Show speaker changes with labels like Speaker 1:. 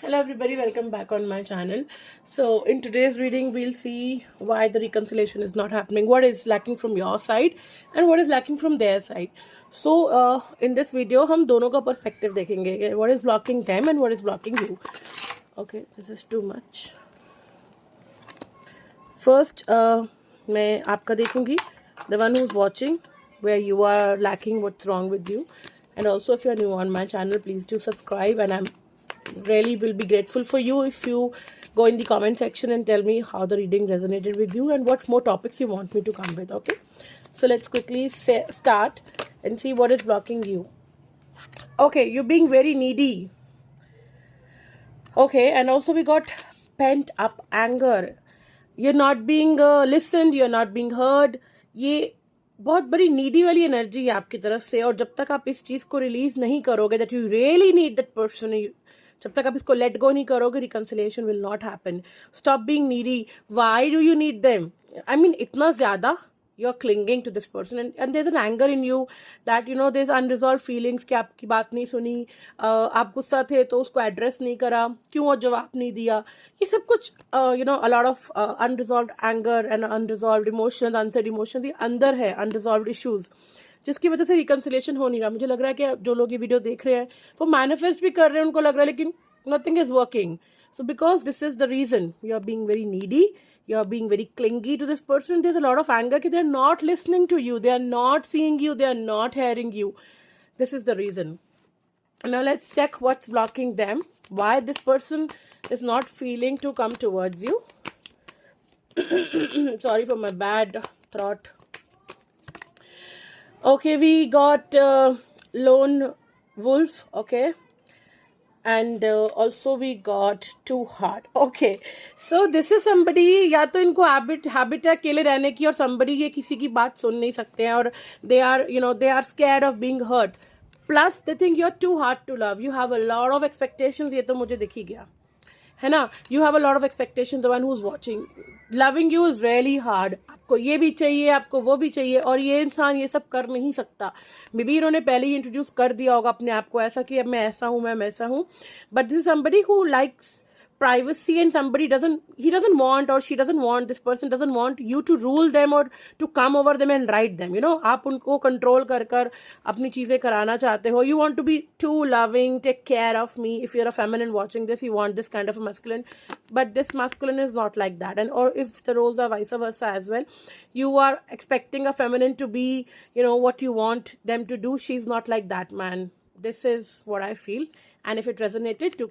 Speaker 1: Hello everybody, welcome back on my channel. So in today's reading we'll see why the reconciliation is not happening, what is lacking from your side and what is lacking from their side. So in this video हम दोनों का perspective देखेंगे, what is blocking them and what is blocking you. Okay, this is too much. First मैं आपका देखूंगी, the one who's watching, where you are lacking, what's wrong with you. And also if you're new on my channel, please do subscribe, and I'm really will be grateful for you if you go in the comment section and tell me how the reading resonated with you and what more topics you want me to come with. Okay, so let's quickly start and see what is blocking you. Okay, you're being very needy. Okay, and also we got pent up anger. You're not being listened, you're not being heard. ये बहुत बड़ी needy वाली energy है आपकी तरफ से, और जब तक आप इस चीज को रिलीज नहीं करोगे that you really need that person, जब तक आप इसको लेट गो नहीं करोगे, reconciliation will not happen. Stop being needy. Why do you need them? I mean इतना ज्यादा you're clinging to this person, and there's an anger in you that there's unresolved feelings कि आपकी बात नहीं सुनी, आप गुस्सा थे तो उसको एड्रेस नहीं करा, क्यों जवाब नहीं दिया, ये सब कुछ a lot of unresolved anger and unresolved emotions, unsaid emotions ये अंदर है, unresolved issues, जिसकी वजह से रिकंसिलिएशन हो नहीं रहा. मुझे लग रहा है कि जो लोग ये वीडियो देख रहे हैं वो मैनिफेस्ट भी कर रहे हैं, उनको लग रहा है, लेकिन nothing is working. So because this is the reason, you are being very needy, you are being very clingy to this person. There's a lot of anger that they're not listening to you, they are not seeing you, they are not hearing you. This is the reason. Now let's check what's blocking them, why this person is not feeling to come towards you. Sorry for my bad throat. Okay, we got lone wolf. Okay, and also we got too hard. Okay, so this is somebody, या तो इनको habit है अकेले रहने की, और somebody ये किसी की बात सुन नहीं सकते हैं, और they are scared of being hurt, plus they think you're too hard to love. You have a lot of expectations, ये तो मुझे दिख ही गया है ना. You have a lot of expectations. The one who's watching, loving you is really hard. आपको ये भी चाहिए, आपको वो भी चाहिए, और ये इंसान ये सब कर नहीं सकता. मे बी इन्होंने पहले ही इंट्रोड्यूस कर दिया होगा अपने आप को ऐसा कि अब मैं ऐसा हूँ, मैं वैसा हूँ. But this is somebody who likes privacy, and somebody doesn't want, or she doesn't want, this person doesn't want you to rule them or to come over them and write them. आप उनको control कर अपनी चीजें कराना चाहते हो. You want to be too loving, take care of me. If you're a feminine watching this, you want this kind of a masculine, but this masculine is not like that. And or if the roles are vice versa as well, you are expecting a feminine to be what you want them to do. She's not like that, man. This is what I feel, and if it resonated, to